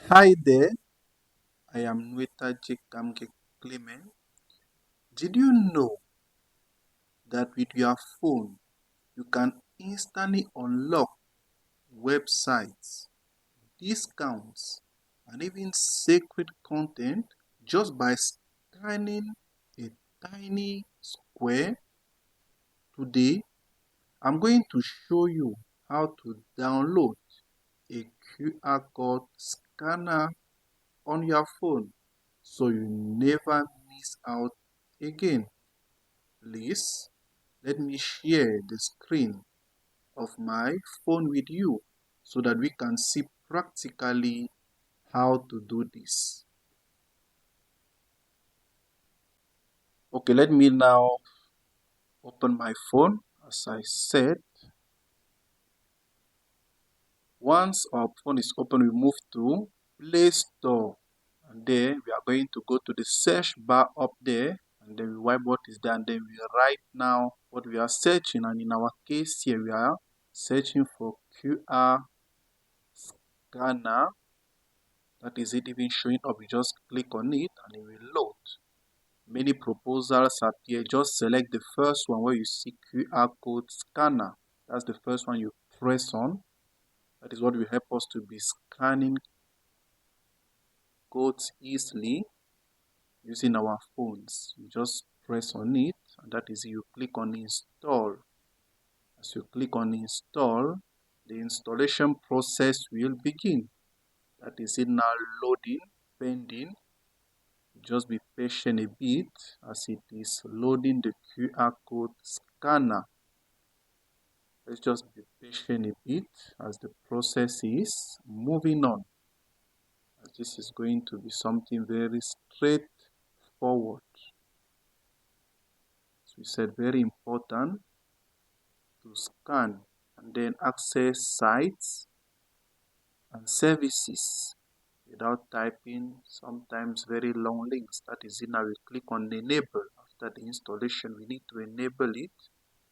Hi there, I am Nweta Kamke Clement. Did you know that with your phone you can instantly unlock websites, discounts, and even sacred content just by scanning a tiny square? Today, I'm going to show you how to download a QR code scanner on your phone so you never miss out again. Please let me share the screen of my phone with you so that we can see practically how to do this. Okay, let me now open my phone. As I said, once our phone is open, we move to Play Store. And then we are going to go to the search bar up there, and then we wipe what is there, and then we write now what we are searching. And in our case here, we are searching for QR scanner. That is it even showing up. You just click on it and it will load. Many proposals appear. Just select the first one where you see QR code scanner. That's the first one you press on. That is what will help us to be scanning codes easily using our phones. You just press on it, and that is it. You click on install. As you click on install, the installation process will begin. That is it now loading, pending. Just be patient a bit as it is loading the QR code scanner. Let's just be patient a bit as the process is moving on. As this is going to be something very straightforward. As we said, very important to scan and then access sites and services without typing sometimes very long links. That is it. Now we click on enable. After the installation, we need to enable it.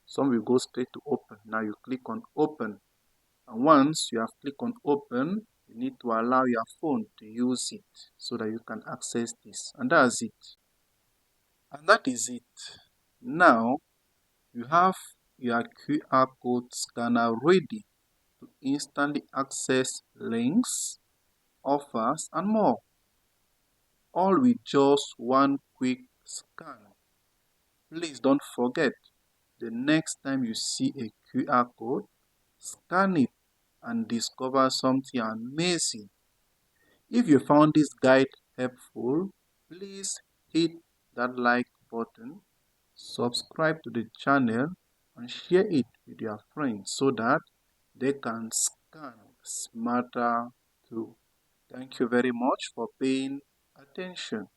Some will go straight to open. Now you click on open, and once you have clicked on open, you need to allow your phone to use it so that you can access this, and that's it. And that is it. Now you have your QR code scanner ready to instantly access links, offers, and more, all with just one quick scan. Please don't forget, the next time you see a QR code, scan it and discover something amazing. If you found this guide helpful, please hit that like button, subscribe to the channel, and share it with your friends so that they can scan smarter too. Thank you very much for paying attention.